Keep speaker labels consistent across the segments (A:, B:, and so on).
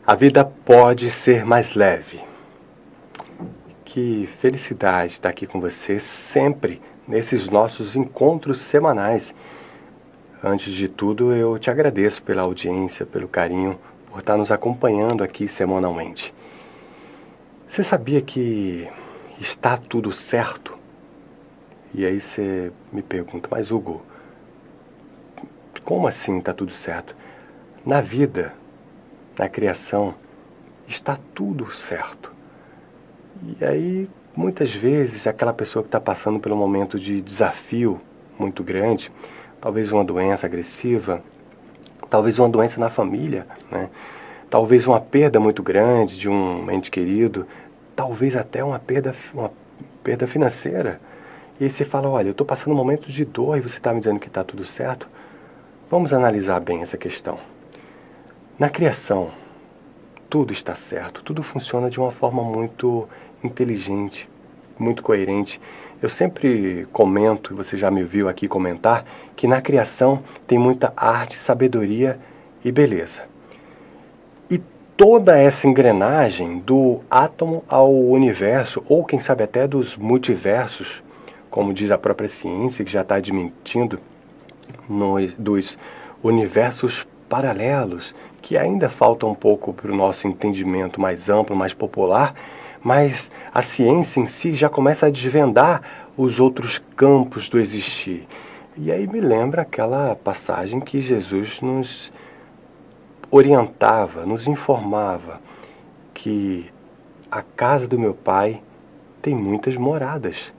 A: A vida pode ser mais leve. Que felicidade estar aqui com você sempre nesses nossos encontros semanais. Antes de tudo, eu te agradeço pela audiência, pelo carinho, por estar nos acompanhando aqui semanalmente. Você sabia que está tudo certo? E aí você me pergunta, mas Hugo, como assim está tudo certo? Na vida, na criação, está tudo certo. E aí, muitas vezes, aquela pessoa que está passando por um momento de desafio muito grande, talvez uma doença agressiva, talvez uma doença na família, né? Talvez uma perda muito grande de um ente querido, talvez até uma perda financeira. E aí você fala, olha, eu estou passando um momento de dor e você está me dizendo que está tudo certo. Vamos analisar bem essa questão. Na criação, tudo está certo, tudo funciona de uma forma muito inteligente, muito coerente. Eu sempre comento, e você já me viu aqui comentar, que na criação tem muita arte, sabedoria e beleza. E toda essa engrenagem do átomo ao universo, ou quem sabe até dos multiversos, como diz a própria ciência, que já está admitindo, dos universos paralelos, que ainda falta um pouco para o nosso entendimento mais amplo, mais popular, mas a ciência em si já começa a desvendar os outros campos do existir. E aí me lembra aquela passagem que Jesus nos orientava, nos informava que a casa do meu Pai tem muitas moradas.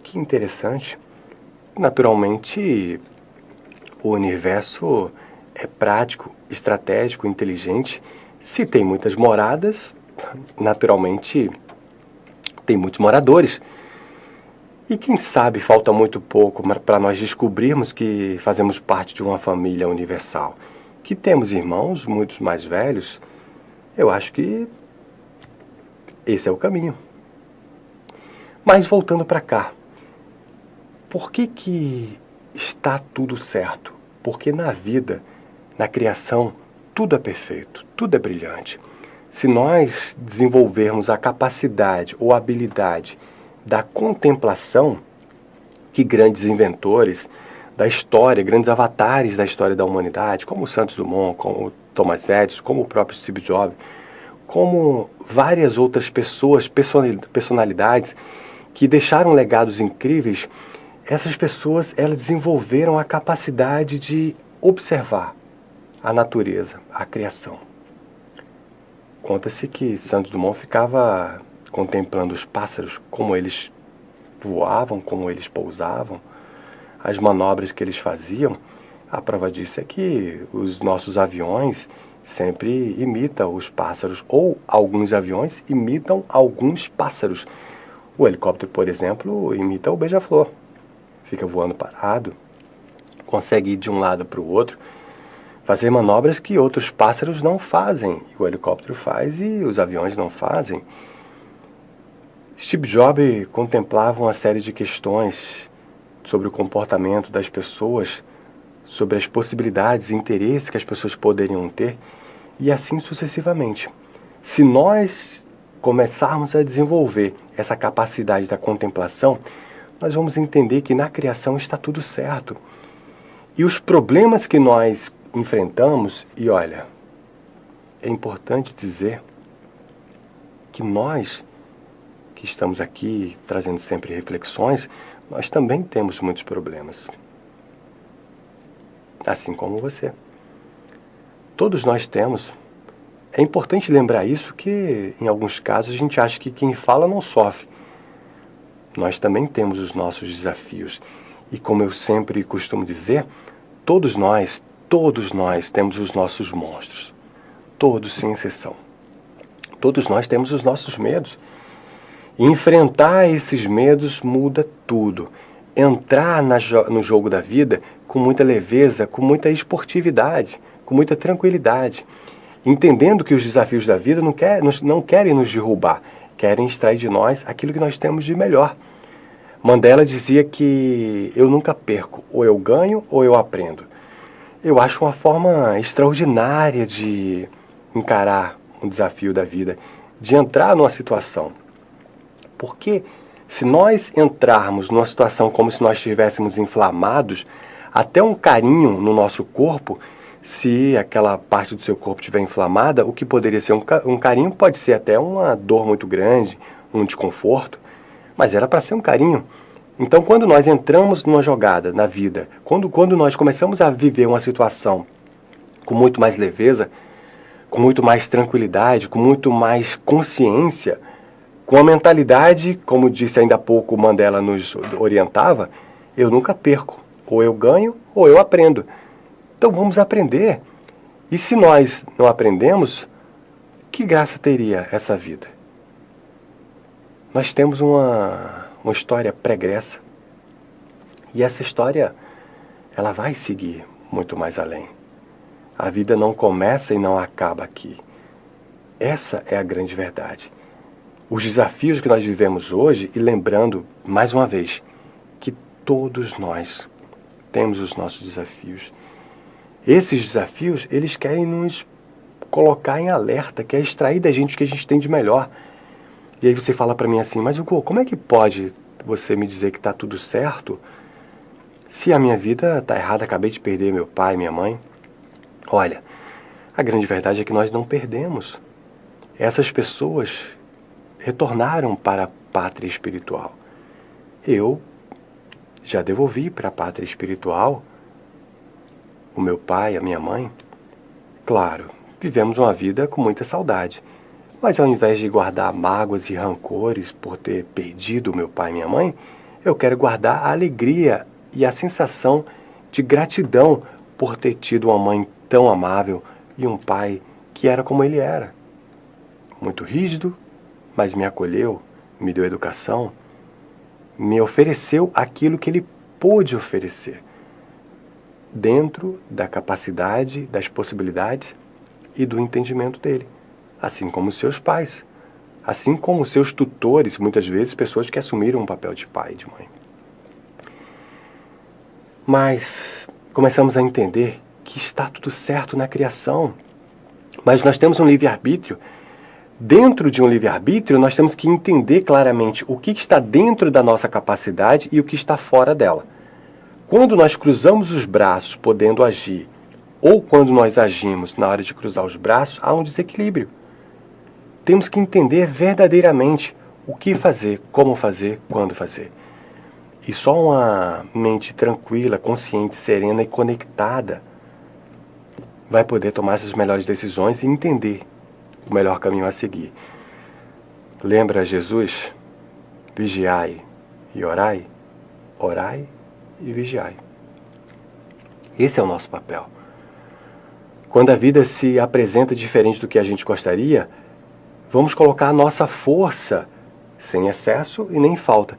A: Que interessante. Naturalmente, o universo é prático, estratégico, inteligente. Se tem muitas moradas, naturalmente tem muitos moradores. E quem sabe falta muito pouco para nós descobrirmos que fazemos parte de uma família universal. Que temos irmãos muito mais velhos. Eu acho que esse é o caminho. Mas voltando para cá, por que está tudo certo? Porque na vida, na criação, tudo é perfeito, tudo é brilhante. Se nós desenvolvermos a capacidade ou a habilidade da contemplação, que grandes inventores da história, grandes avatares da história da humanidade, como Santos Dumont, como Thomas Edison, como o próprio Steve Jobs, como várias outras pessoas, personalidades que deixaram legados incríveis, essas pessoas elas desenvolveram a capacidade de observar a natureza, a criação. Conta-se que Santos Dumont ficava contemplando os pássaros, como eles voavam, como eles pousavam, as manobras que eles faziam. A prova disso é que os nossos aviões sempre imitam os pássaros, ou alguns aviões imitam alguns pássaros. O helicóptero, por exemplo, imita o beija-flor. Fica voando parado, consegue ir de um lado para o outro, fazer manobras que outros pássaros não fazem. O helicóptero faz e os aviões não fazem. Steve Jobs contemplava uma série de questões sobre o comportamento das pessoas, sobre as possibilidades e interesses que as pessoas poderiam ter, e assim sucessivamente. Se nós começarmos a desenvolver essa capacidade da contemplação, nós vamos entender que na criação está tudo certo. E os problemas que nós enfrentamos, e olha, é importante dizer que nós, que estamos aqui trazendo sempre reflexões, nós também temos muitos problemas. Assim como você. Todos nós temos. É importante lembrar isso, que em alguns casos a gente acha que quem fala não sofre. Nós também temos os nossos desafios. E como eu sempre costumo dizer, todos nós temos os nossos monstros. Todos, sem exceção. Todos nós temos os nossos medos. E enfrentar esses medos muda tudo. Entrar no jogo da vida com muita leveza, com muita esportividade, com muita tranquilidade. Entendendo que os desafios da vida não querem nos derrubar, querem extrair de nós aquilo que nós temos de melhor. Mandela dizia que eu nunca perco, ou eu ganho ou eu aprendo. Eu acho uma forma extraordinária de encarar um desafio da vida, de entrar numa situação. Porque se nós entrarmos numa situação como se nós estivéssemos inflamados, até um carinho no nosso corpo, se aquela parte do seu corpo estiver inflamada, o que poderia ser um carinho pode ser até uma dor muito grande, um desconforto, mas era para ser um carinho. Então, quando nós entramos numa jogada na vida, quando nós começamos a viver uma situação com muito mais leveza, com muito mais tranquilidade, com muito mais consciência, com a mentalidade, como disse ainda há pouco o Mandela nos orientava, eu nunca perco, ou eu ganho ou eu aprendo. Então vamos aprender. E se nós não aprendemos, que graça teria essa vida? Nós temos uma história pregressa. E essa história, ela vai seguir muito mais além. A vida não começa e não acaba aqui. Essa é a grande verdade. Os desafios que nós vivemos hoje, e lembrando, mais uma vez, que todos nós temos os nossos desafios. Esses desafios, eles querem nos colocar em alerta, quer extrair da gente o que a gente tem de melhor. E aí você fala para mim assim, mas Hugo, como é que pode você me dizer que está tudo certo se a minha vida está errada, acabei de perder meu pai, minha mãe? Olha, a grande verdade é que nós não perdemos. Essas pessoas retornaram para a pátria espiritual. Eu já devolvi para a pátria espiritual o meu pai, a minha mãe. Claro, vivemos uma vida com muita saudade. Mas ao invés de guardar mágoas e rancores por ter perdido o meu pai e minha mãe, eu quero guardar a alegria e a sensação de gratidão por ter tido uma mãe tão amável e um pai que era como ele era. Muito rígido, mas me acolheu, me deu educação, me ofereceu aquilo que ele pôde oferecer, dentro da capacidade, das possibilidades e do entendimento dele. Assim como os seus pais, assim como os seus tutores, muitas vezes pessoas que assumiram um papel de pai e de mãe. Mas começamos a entender que está tudo certo na criação, mas nós temos um livre-arbítrio. Dentro de um livre-arbítrio, nós temos que entender claramente o que está dentro da nossa capacidade e o que está fora dela. Quando nós cruzamos os braços podendo agir, ou quando nós agimos na hora de cruzar os braços, há um desequilíbrio. Temos que entender verdadeiramente o que fazer, como fazer, quando fazer. E só uma mente tranquila, consciente, serena e conectada vai poder tomar essas melhores decisões e entender o melhor caminho a seguir. Lembra Jesus? Vigiai e orai, orai e vigiai. Esse é o nosso papel. Quando a vida se apresenta diferente do que a gente gostaria, vamos colocar a nossa força, sem excesso e nem falta,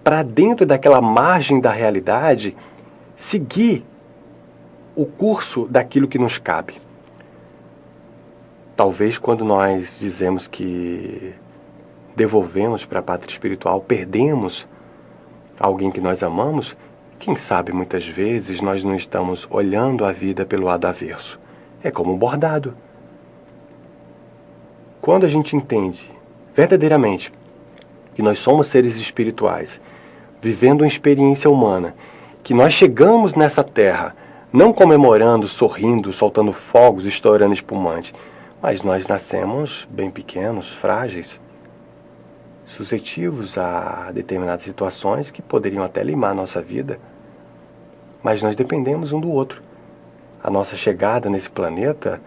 A: para dentro daquela margem da realidade, seguir o curso daquilo que nos cabe. Talvez quando nós dizemos que devolvemos para a pátria espiritual, perdemos alguém que nós amamos, quem sabe muitas vezes nós não estamos olhando a vida pelo lado avesso. É como um bordado. Quando a gente entende verdadeiramente que nós somos seres espirituais, vivendo uma experiência humana, que nós chegamos nessa terra não comemorando, sorrindo, soltando fogos, estourando espumante, mas nós nascemos bem pequenos, frágeis, suscetíveis a determinadas situações que poderiam até limar a nossa vida, mas nós dependemos um do outro. A nossa chegada nesse planeta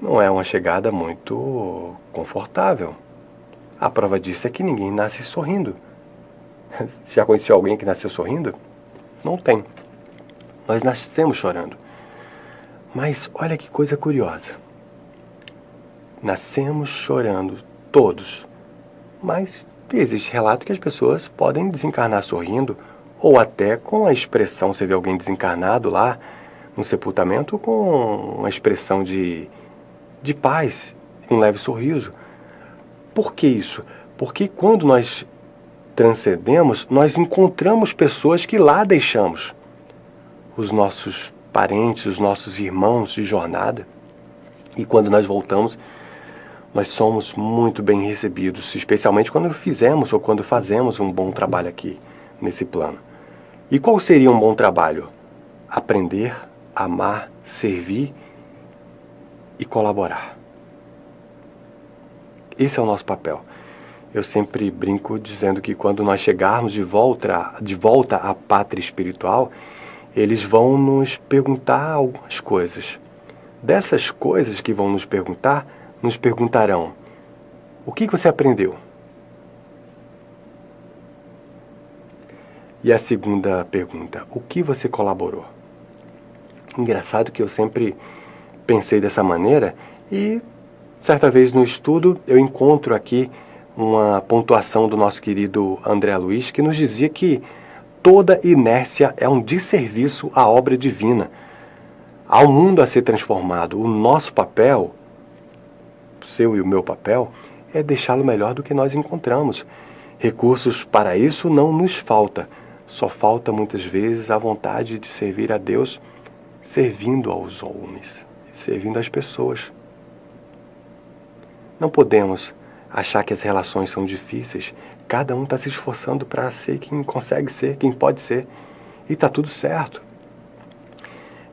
A: não é uma chegada muito confortável. A prova disso é que ninguém nasce sorrindo. Você já conheceu alguém que nasceu sorrindo? Não tem. Nós nascemos chorando. Mas olha que coisa curiosa. Nascemos chorando, todos. Mas existe relato que as pessoas podem desencarnar sorrindo, ou até com a expressão, você vê alguém desencarnado lá, no sepultamento, com uma expressão de paz, um leve sorriso. Por que isso? Porque quando nós transcendemos, nós encontramos pessoas que lá deixamos. Os nossos parentes, os nossos irmãos de jornada. E quando nós voltamos, nós somos muito bem recebidos, especialmente quando fizemos ou quando fazemos um bom trabalho aqui, nesse plano. E qual seria um bom trabalho? Aprender, amar, servir e colaborar. Esse é o nosso papel. Eu sempre brinco dizendo que quando nós chegarmos de volta à pátria espiritual, eles vão nos perguntar algumas coisas. Dessas coisas que vão nos perguntarão: o que você aprendeu? E a segunda pergunta: o que você colaborou? Engraçado que eu sempre pensei dessa maneira e, certa vez no estudo, eu encontro aqui uma pontuação do nosso querido André Luiz, que nos dizia que toda inércia é um desserviço à obra divina. Há um mundo a ser transformado. O nosso papel, o seu e o meu papel, é deixá-lo melhor do que nós encontramos. Recursos para isso não nos falta. Só falta muitas vezes a vontade de servir a Deus, servindo aos homens, servindo às pessoas. Não podemos achar que as relações são difíceis. Cada um está se esforçando para ser quem consegue ser, quem pode ser. E está tudo certo.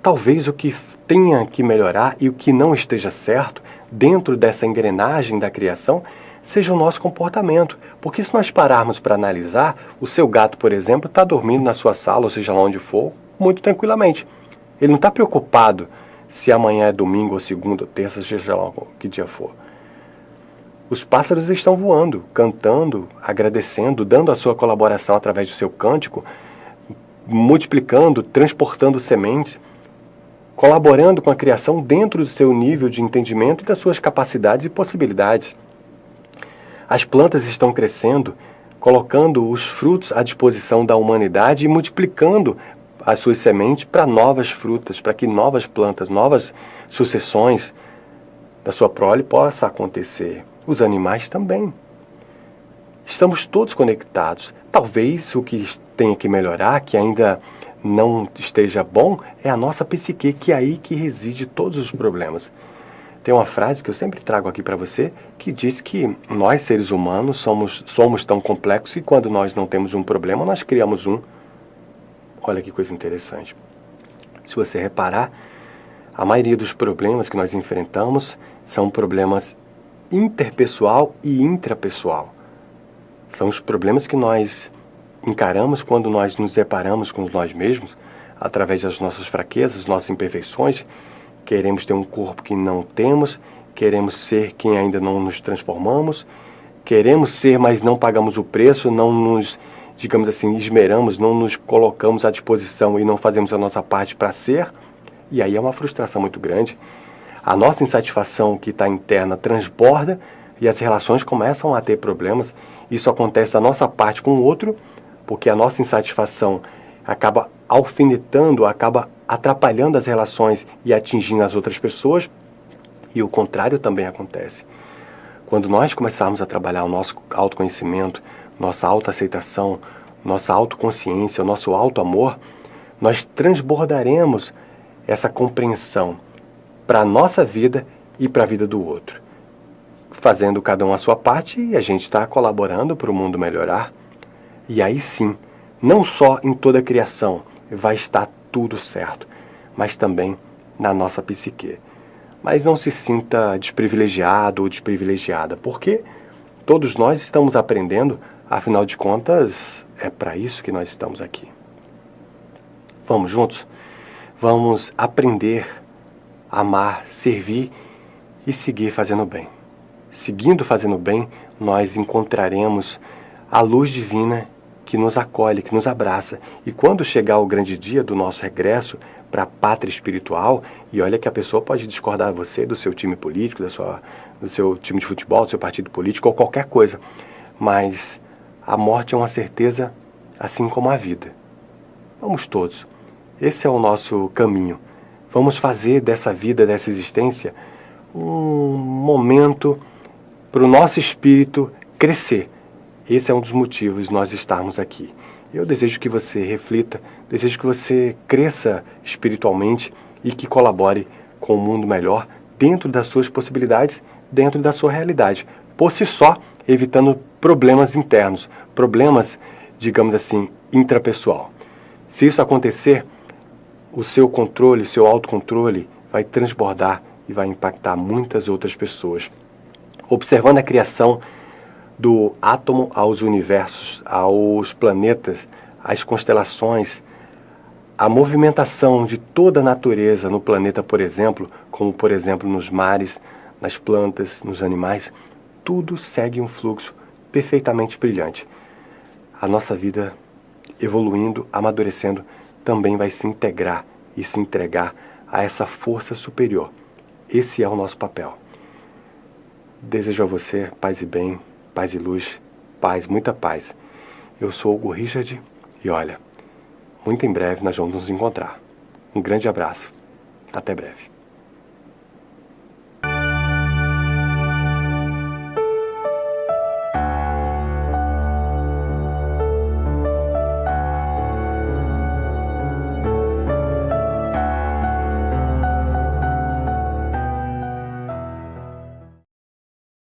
A: Talvez o que tenha que melhorar e o que não esteja certo dentro dessa engrenagem da criação seja o nosso comportamento. Porque se nós pararmos para analisar, o seu gato, por exemplo, está dormindo na sua sala, ou seja lá onde for, muito tranquilamente. Ele não está preocupado se amanhã é domingo, ou segunda, ou terça, seja lá que dia for. Os pássaros estão voando, cantando, agradecendo, dando a sua colaboração através do seu cântico, multiplicando, transportando sementes, colaborando com a criação dentro do seu nível de entendimento e das suas capacidades e possibilidades. As plantas estão crescendo, colocando os frutos à disposição da humanidade e multiplicando as suas sementes para novas frutas, para que novas plantas, novas sucessões da sua prole possa acontecer. Os animais também. Estamos todos conectados. Talvez o que tenha que melhorar, que ainda não esteja bom, é a nossa psique, que é aí que reside todos os problemas. Tem uma frase que eu sempre trago aqui para você, que diz que nós, seres humanos, somos tão complexos e quando nós não temos um problema, nós criamos um. Olha que coisa interessante. Se você reparar, a maioria dos problemas que nós enfrentamos são problemas interpessoal e intrapessoal. São os problemas que nós encaramos quando nós nos deparamos com nós mesmos, através das nossas fraquezas, nossas imperfeições. Queremos ter um corpo que não temos, queremos ser quem ainda não nos transformamos, queremos ser, mas não pagamos o preço, não nos, digamos assim, esmeramos, não nos colocamos à disposição e não fazemos a nossa parte para ser, e aí é uma frustração muito grande. A nossa insatisfação que está interna transborda e as relações começam a ter problemas. Isso acontece da nossa parte com o outro, porque a nossa insatisfação acaba alfinetando, acaba atrapalhando as relações e atingindo as outras pessoas, e o contrário também acontece. Quando nós começarmos a trabalhar o nosso autoconhecimento, nossa autoaceitação, nossa autoconsciência, o nosso autoamor, nós transbordaremos essa compreensão para a nossa vida e para a vida do outro. Fazendo cada um a sua parte, e a gente está colaborando para o mundo melhorar. E aí sim, não só em toda a criação vai estar tudo certo, mas também na nossa psique. Mas não se sinta desprivilegiado ou desprivilegiada, porque todos nós estamos aprendendo, afinal de contas, é para isso que nós estamos aqui. Vamos juntos? Vamos aprender, amar, servir e seguir fazendo bem. Seguindo fazendo bem, nós encontraremos a luz divina que nos acolhe, que nos abraça. E quando chegar o grande dia do nosso regresso para a pátria espiritual, e olha que a pessoa pode discordar de você, do seu time político, do seu time de futebol, do seu partido político, ou qualquer coisa, mas a morte é uma certeza, assim como a vida. Vamos todos. Esse é o nosso caminho. Vamos fazer dessa vida, dessa existência, um momento para o nosso espírito crescer. Esse é um dos motivos de nós estarmos aqui. Eu desejo que você reflita, desejo que você cresça espiritualmente e que colabore com um mundo melhor dentro das suas possibilidades, dentro da sua realidade, por si só, evitando problemas internos, problemas, digamos assim, intrapessoal. Se isso acontecer, o seu controle, o seu autocontrole vai transbordar e vai impactar muitas outras pessoas. Observando a criação do átomo aos universos, aos planetas, às constelações, a movimentação de toda a natureza no planeta, por exemplo, como por exemplo nos mares, nas plantas, nos animais, tudo segue um fluxo perfeitamente brilhante. A nossa vida, evoluindo, amadurecendo, também vai se integrar e se entregar a essa força superior. Esse é o nosso papel. Desejo a você paz e bem, paz e luz, paz, muita paz. Eu sou Hugo Richard e olha, muito em breve nós vamos nos encontrar. Um grande abraço. Até breve.